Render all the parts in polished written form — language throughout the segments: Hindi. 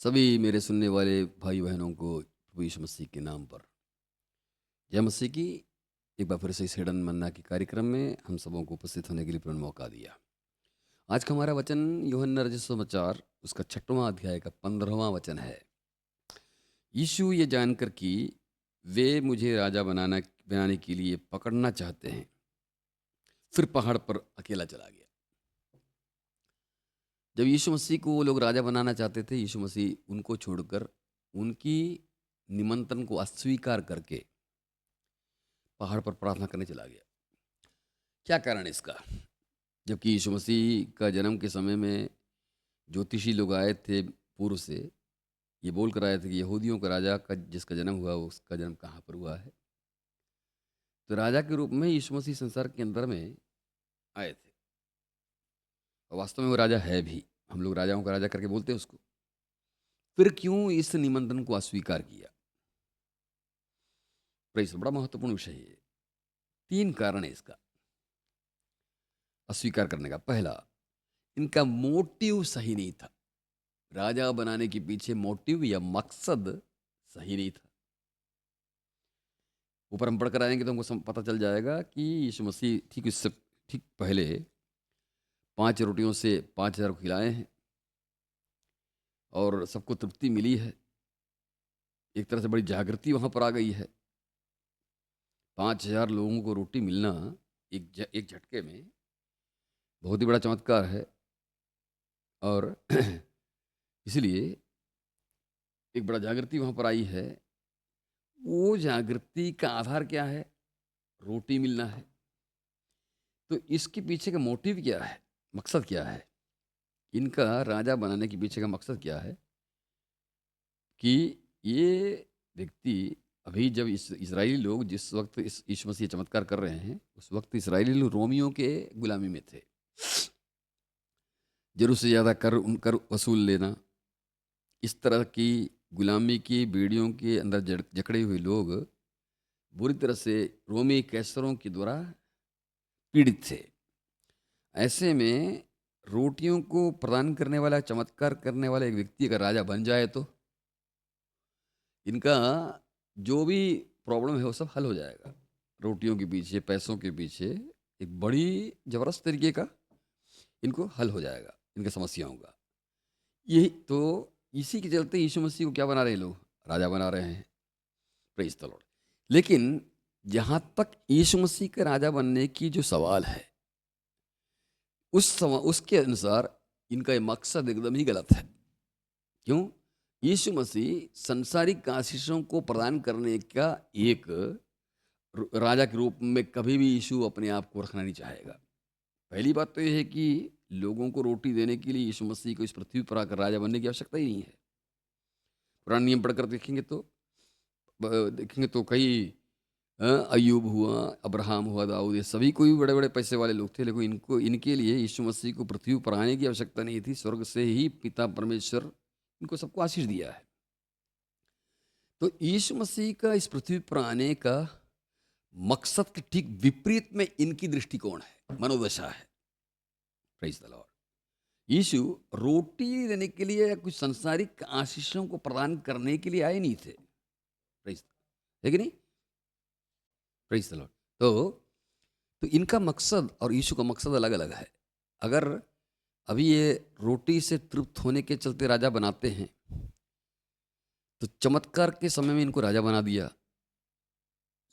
सभी मेरे सुनने वाले भाई बहनों को प्रभु यीशु मसीह के नाम पर जय मसीह की। एक बार फिर से इस हिडन मन्ना के कार्यक्रम में हम सबों को उपस्थित होने के लिए पूर्ण मौका दिया। आज का हमारा वचन यूहन्ना रचित सुसमाचार उसका 6वां अध्याय का 15वां वचन है। यीशु ये जानकर कि वे मुझे राजा बनाने के लिए पकड़ना चाहते हैं, फिर पहाड़ पर अकेला चला गया। जब यीशु मसीह को वो लोग राजा बनाना चाहते थे, यीशु मसीह उनको छोड़कर उनकी निमंत्रण को अस्वीकार करके पहाड़ पर प्रार्थना करने चला गया। क्या कारण है इसका? जबकि यीशु मसीह का जन्म के समय में ज्योतिषी लोग आए थे पूर्व से, ये बोल कर आए थे कि यहूदियों का राजा का जिसका जन्म हुआ उसका जन्म कहाँ पर हुआ है। तो राजा के रूप में यीशु मसीह संसार के अंदर में आए थे और वास्तव में वो राजा है भी। हम लोग राजाओं का राजा करके बोलते हैं उसको। फिर क्यों इस निमंत्रण को अस्वीकार किया? प्रेस बड़ा महत्वपूर्ण विषय है। 3 कारण है इसका अस्वीकार करने का। पहला, इनका मोटिव सही नहीं था। राजा बनाने के पीछे मोटिव या मकसद सही नहीं था। ऊपर हम पढ़कर आएंगे तो हमको पता चल जाएगा कि यीशु मसीह ठीक इससे ठीक पहले 5 रोटियों से 5,000 को खिलाए हैं और सबको तृप्ति मिली है। एक तरह से बड़ी जागृति वहाँ पर आ गई है। 5,000 लोगों को रोटी मिलना एक झटके में बहुत ही बड़ा चमत्कार है। और इसलिए एक बड़ा जागृति वहाँ पर आई है। वो जागृति का आधार क्या है? रोटी मिलना है। तो इसके पीछे का मोटिव क्या है, मकसद क्या है? इनका राजा बनाने के पीछे का मकसद क्या है कि ये व्यक्ति अभी जब इस्राएली लोग जिस वक्त इस यीशु मसीह चमत्कार कर रहे हैं, उस वक्त इस्राएली लोग रोमियों के गुलामी में थे। जरूरत से ज़्यादा कर वसूल लेना, इस तरह की गुलामी की बेड़ियों के अंदर जकड़े हुए लोग बुरी तरह से रोमी कैसरों के द्वारा पीड़ित थे। ऐसे में रोटियों को प्रदान करने वाला, चमत्कार करने वाला एक व्यक्ति अगर राजा बन जाए तो इनका जो भी प्रॉब्लम है वो सब हल हो जाएगा। रोटियों के पीछे, पैसों के पीछे एक बड़ी ज़बरदस्त तरीके का इनको हल हो जाएगा इनके समस्याओं का। यही तो इसी के चलते यीशु मसीह को क्या बना रहे हैं लोग? राजा बना रहे हैं। Praise the Lord. लेकिन जहाँ तक यीशु मसीह के राजा बनने की जो सवाल है, उसके अनुसार इनका ये मकसद एकदम ही गलत है। क्यों? यीशु मसीह संसारिक आशीषों को प्रदान करने का एक राजा के रूप में कभी भी यीशु अपने आप को रखना नहीं चाहेगा। पहली बात तो यह है कि लोगों को रोटी देने के लिए यीशु मसीह को इस पृथ्वी पर आकर राजा बनने की आवश्यकता ही नहीं है। पुराने नियम पढ़कर देखेंगे तो कई अय्यूब हुआ, अब्राहम हुआ, दाऊद, ये सभी कोई बड़े बड़े पैसे वाले लोग थे, लेकिन इनके लिए यीशु मसीह को पृथ्वी पर आने की आवश्यकता नहीं थी। स्वर्ग से ही पिता परमेश्वर इनको सबको आशीष दिया है। तो यीशु मसीह का इस पृथ्वी पर आने का मकसद के ठीक विपरीत में इनकी दृष्टिकोण है, मनोदशा है। Praise the lord. यीशु रोटी देने के लिए या कुछ सांसारिक आशीषों को प्रदान करने के लिए आए नहीं थे। प्रेज, है कि नहीं? Praise the Lord. तो इनका मकसद और यीशु का मकसद अलग अलग है। अगर अभी ये रोटी से तृप्त होने के चलते राजा बनाते हैं, तो चमत्कार के समय में इनको राजा बना दिया।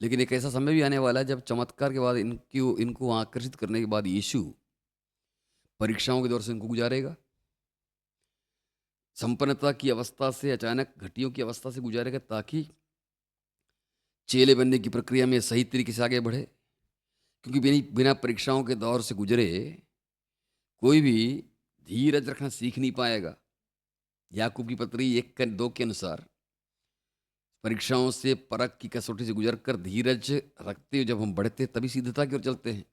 लेकिन एक ऐसा समय भी आने वाला है जब चमत्कार के बाद इनको आकर्षित करने के बाद यीशु परीक्षाओं के दौर से इनको गुजारेगा। संपन्नता की अवस्था से अचानक घटियों की अवस्था से गुजारेगा, ताकि चेले बनने की प्रक्रिया में सही तरीके से आगे बढ़े। क्योंकि बिना परीक्षाओं के दौर से गुजरे कोई भी धीरज रखना सीख नहीं पाएगा। याकूब की पत्री 1:2 के अनुसार परीक्षाओं से, परख की कसौटी से गुजरकर धीरज रखते हुए जब हम बढ़ते तभी सिद्धता की ओर चलते हैं।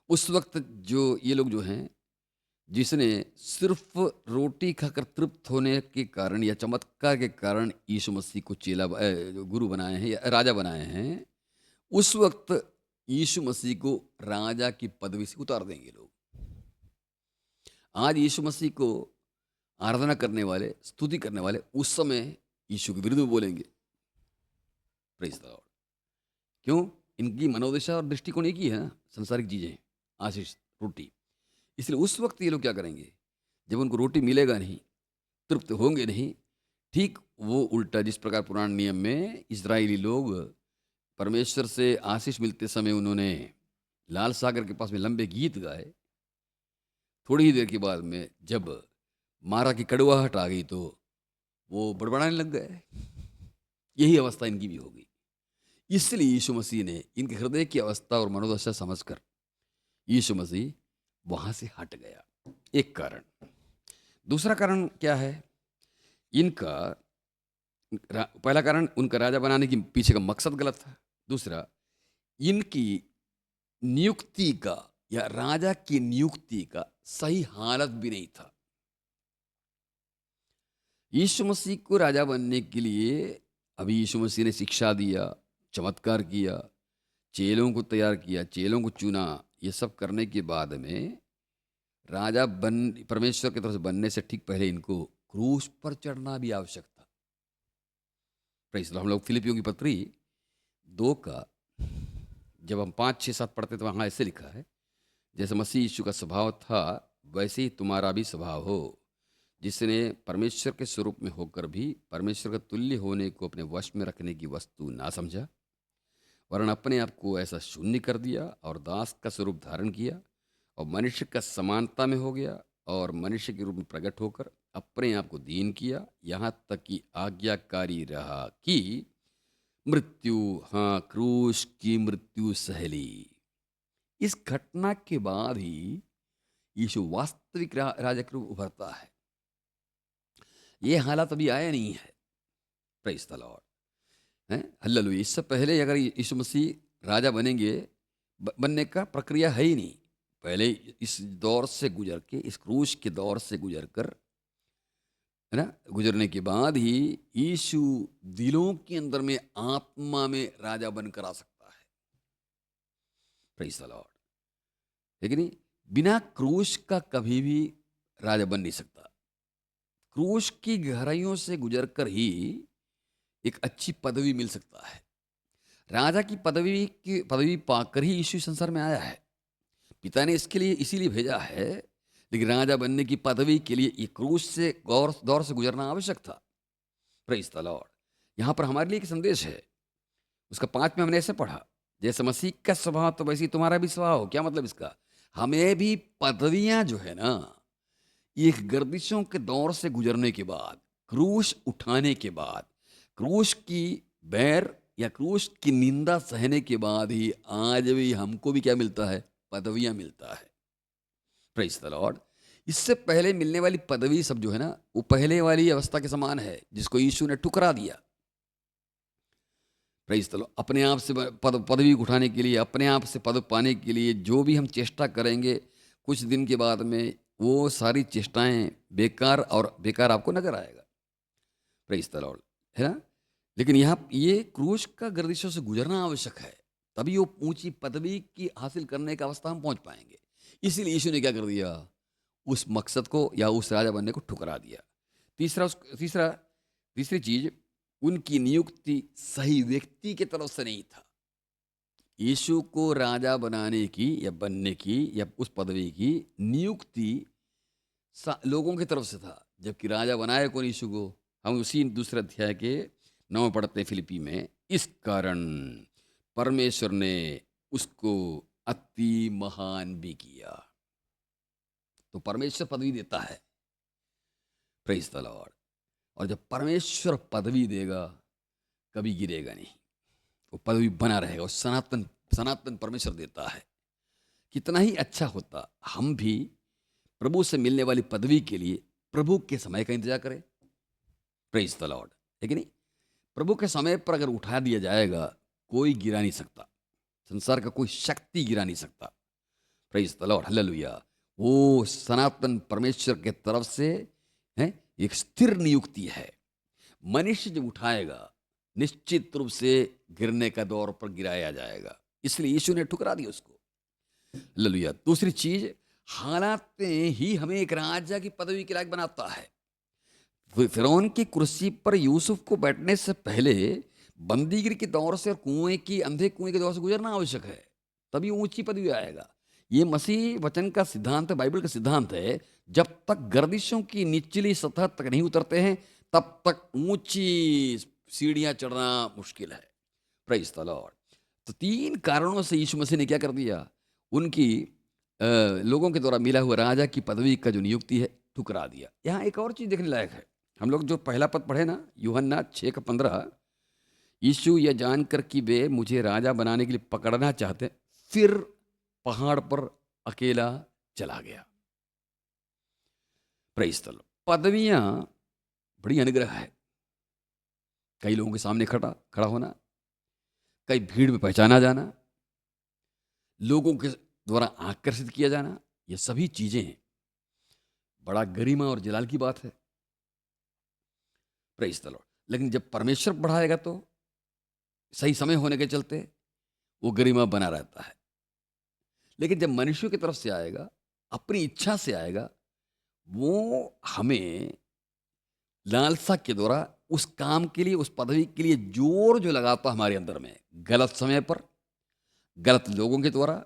उस वक्त जो ये लोग जो हैं, जिसने सिर्फ रोटी खाकर तृप्त होने के कारण या चमत्कार के कारण यीशु मसीह को गुरु बनाए हैं या राजा बनाए हैं, उस वक्त यीशु मसीह को राजा की पदवी से उतार देंगे लोग। आज यीशु मसीह को आराधना करने वाले, स्तुति करने वाले उस समय यीशु के विरुद्ध में बोलेंगे। Praise the Lord. क्यों? इनकी मनोदशा और दृष्टिकोण एक ही है ना, संसारिक चीज़ें, आशीष, रोटी। इसलिए उस वक़्त ये लोग क्या करेंगे? जब उनको रोटी मिलेगा नहीं, तृप्त होंगे नहीं, ठीक वो उल्टा जिस प्रकार पुराने नियम में इज़राइली लोग परमेश्वर से आशीष मिलते समय उन्होंने लाल सागर के पास में लंबे गीत गाए, थोड़ी ही देर के बाद में जब मारा की कड़वाहट आ गई तो वो बड़बड़ाने लग गए। यही अवस्था इनकी भी होगी। इसलिए यीशु मसीह ने इनके हृदय की अवस्था और मनोदशा समझकर यीशु मसीह वहाँ से हट गया। एक कारण। दूसरा कारण क्या है? इनका पहला कारण उनका राजा बनाने के पीछे का मकसद गलत था। दूसरा, इनकी नियुक्ति का या राजा की नियुक्ति का सही हालत भी नहीं था। यीशु मसीह को राजा बनने के लिए अभी यीशु मसीह ने शिक्षा दिया, चमत्कार किया, चेलों को तैयार किया, चेलों को चुना। ये सब करने के बाद में राजा बन परमेश्वर की तरफ से बनने से ठीक पहले इनको क्रूस पर चढ़ना भी आवश्यक था। Praise the Lord. हम लोग फिलिपियों की पत्री 2 का जब हम 5, 6, 7 पढ़ते तो वहाँ ऐसे लिखा है, जैसे मसीह यीशु का स्वभाव था वैसे ही तुम्हारा भी स्वभाव हो, जिसने परमेश्वर के स्वरूप में होकर भी परमेश्वर का तुल्य होने को अपने वश में रखने की वस्तु ना समझा, वरन अपने आप को ऐसा शून्य कर दिया और दास का स्वरूप धारण किया और मनुष्य का समानता में हो गया और मनुष्य के रूप में प्रकट होकर अपने आप को दीन किया, यहाँ तक कि आज्ञाकारी रहा कि मृत्यु, हाँ, क्रूस की मृत्यु सह ली। इस घटना के बाद ही यीशु वास्तविक राजा के रूप उभरता है। ये हालत अभी आया नहीं है। Praise the Lord. हैं? हालेलुया। इससे पहले अगर यीशु मसीह राजा बनेंगे, बनने का प्रक्रिया है ही नहीं। पहले इस दौर से गुजर के, इस क्रूस के दौर से गुजर कर, है ना, गुजरने के बाद ही यीशु दिलों के अंदर में आत्मा में राजा बनकर आ सकता है। Praise the Lord. लेकिन बिना क्रूस का कभी भी राजा बन नहीं सकता। क्रूस की गहराइयों से गुजरकर ही एक अच्छी पदवी मिल सकता है। राजा की पदवी पाकर ही यीशु संसार में आया है। पिता ने इसके लिए इसीलिए भेजा है, लेकिन राजा बनने की पदवी के लिए ये क्रूस से दौर से गुजरना आवश्यक था। Praise the Lord. यहाँ पर हमारे लिए एक संदेश है। उसका 5 में हमने ऐसे पढ़ा, जैसे मसीह का स्वभाव तो वैसे ही तुम्हारा भी स्वभाव हो। क्या मतलब इसका? हमें भी पदवियां जो है ना, एक गर्दिशों के दौर से गुजरने के बाद, क्रूस उठाने के बाद, क्रूस की बैर या क्रूस की निंदा सहने के बाद ही आज भी हमको भी क्या मिलता है? पदवियां मिलता है। Praise the Lord. इससे पहले मिलने वाली पदवी सब जो है ना, वो पहले वाली अवस्था के समान है जिसको यीशु ने ठुकरा दिया। Praise the Lord. अपने आप से पदवी उठाने के लिए, अपने आप से पद पाने के लिए जो भी हम चेष्टा करेंगे, कुछ दिन के बाद में वो सारी चेष्टाएं बेकार आपको नजर आएगा। प्रेज़ द लॉर्ड, है ना? लेकिन यहाँ ये क्रूस का गर्दिशों से गुजरना आवश्यक है, तभी वो ऊंची पदवी की हासिल करने का अवस्था हम पहुंच पाएंगे। इसीलिए यीशु ने क्या कर दिया? उस मकसद को या उस राजा बनने को ठुकरा दिया। तीसरी चीज, उनकी नियुक्ति सही व्यक्ति की तरफ से नहीं था। यीशु को राजा बनाने की या बनने की या उस पदवी की नियुक्ति लोगों की तरफ से था, जबकि राजा बनाया कौन? यीशु को। हम उसी दूसरे अध्याय के 9 पढ़ते हैं फिलिपी में, इस कारण परमेश्वर ने उसको अति महान भी किया। तो परमेश्वर पदवी देता है। Praise the Lord. और जब परमेश्वर पदवी देगा, कभी गिरेगा नहीं, वो पदवी बना रहेगा। और सनातन परमेश्वर देता है। कितना ही अच्छा होता हम भी प्रभु से मिलने वाली पदवी के लिए प्रभु के समय का इंतजार करें। Praise the Lord. है कि नहीं? प्रभु के समय पर अगर उठा दिया जाएगा, कोई गिरा नहीं सकता। संसार का कोई शक्ति गिरा नहीं सकता। Praise the Lord, hallelujah. वो सनातन परमेश्वर के तरफ से है, एक स्थिर नियुक्ति है। मनुष्य जब उठाएगा, निश्चित रूप से गिरने का दौर पर गिराया जाएगा। इसलिए यीशु ने ठुकरा दिया उसको। हालेलुया। दूसरी चीज, हालात ही हमें एक राजा की पदवी के लायक बनाता है। फिरौन की कुर्सी पर यूसुफ को बैठने से पहले बंदीगिरी के दौर से और अंधे कुएं के दौर से गुजरना आवश्यक है, तभी ऊंची पदवी आएगा। ये मसीह वचन का सिद्धांत है, बाइबल का सिद्धांत है। जब तक गर्दिशों की निचली सतह तक नहीं उतरते हैं, तब तक ऊंची सीढ़ियां चढ़ना मुश्किल है। Praise the Lord. तो 3 कारणों से यीशु मसीह ने क्या कर दिया, उनकी लोगों के द्वारा मिला हुआ राजा की पदवी का जो नियुक्ति है ठुकरा दिया। यहाँ एक और चीज़ देखने लायक है। हम लोग जो पहला पद पढ़े ना, यूहन्ना 6:15, यीशु यह जानकर कि वे मुझे राजा बनाने के लिए पकड़ना चाहते, फिर पहाड़ पर अकेला चला गया। Praise the Lord. पदवियां बड़ी अनुग्रह है। कई लोगों के सामने खड़ा खड़ा होना, कई भीड़ में पहचाना जाना, लोगों के द्वारा आकर्षित किया जाना, ये सभी चीजें बड़ा गरिमा और जलाल की बात है। Praise the Lord. लेकिन जब परमेश्वर बढ़ाएगा तो सही समय होने के चलते वो गरिमा बना रहता है। लेकिन जब मनुष्यों की तरफ से आएगा, अपनी इच्छा से आएगा, वो हमें लालसा के द्वारा उस काम के लिए, उस पदवी के लिए जोर जो लगाता हमारे अंदर में, गलत समय पर, गलत लोगों के द्वारा,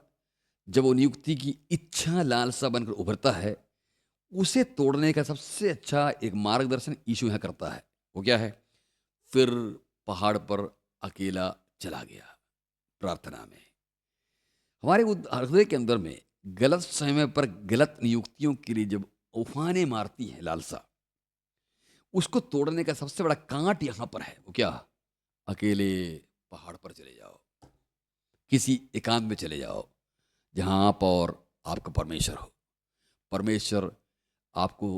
जब वो नियुक्ति की इच्छा लालसा बनकर उभरता है, उसे तोड़ने का सबसे अच्छा एक मार्गदर्शन यीशु यहाँ करता है। वो क्या है? फिर पहाड़ पर अकेला चला गया। प्रार्थना में हमारे हृदय के अंदर में गलत समय पर गलत नियुक्तियों के लिए जब उफाने मारती है लालसा, उसको तोड़ने का सबसे बड़ा कांट यहाँ पर है। वो क्या? अकेले पहाड़ पर चले जाओ, किसी एकांत में चले जाओ, जहाँ आप और आपका परमेश्वर हो। परमेश्वर आपको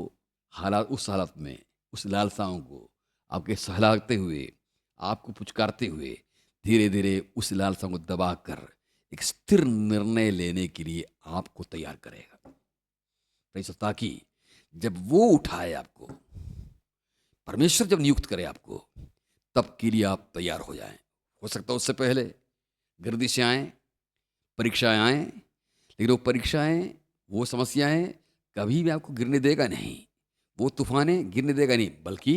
उस हालत में, उस लालसाओं को आपके सहलाते हुए, आपको पुचकारते हुए, धीरे धीरे उस लालसाओं को दबाकर एक स्थिर निर्णय लेने के लिए आपको तैयार करेगा। ताकि जब वो उठाए आपको, परमेश्वर जब नियुक्त करे आपको, तब के लिए आप तैयार हो जाएं। हो सकता है उससे पहले गर्दिशें आएँ, परीक्षाएं आएँ, लेकिन वो परीक्षाएं, वो समस्याएं कभी भी आपको गिरने देगा नहीं, वो तूफानें गिरने देगा नहीं, बल्कि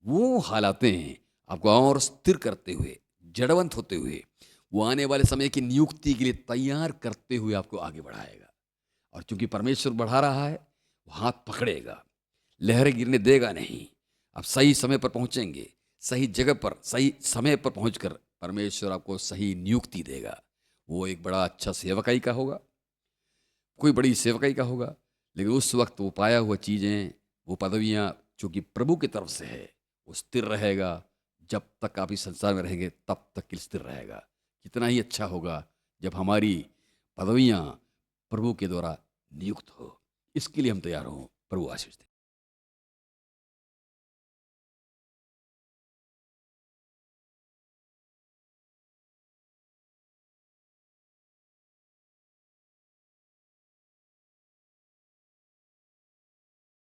वो हालातें आपको और स्थिर करते हुए, जड़वंत होते हुए, वो आने वाले समय की नियुक्ति के लिए तैयार करते हुए आपको आगे बढ़ाएगा। और चूंकि परमेश्वर बढ़ा रहा है, वो हाथ पकड़ेगा, लहरें गिरने देगा नहीं। आप सही समय पर पहुंचेंगे, सही जगह पर सही समय पर पहुंचकर परमेश्वर आपको सही नियुक्ति देगा। वो एक बड़ा अच्छा सेवकाई का होगा, कोई बड़ी सेवकाई का होगा, लेकिन उस वक्त वो पाया हुआ चीज़ें, वो पदवियाँ चूँकि प्रभु की तरफ से है, वो स्थिर रहेगा। जब तक आप इस संसार में रहेंगे तब तक के लिए स्थिर रहेगा। कितना ही अच्छा होगा जब हमारी पदवियाँ प्रभु के द्वारा नियुक्त हो। इसके लिए हम तैयार हों। प्रभु आशीष दे।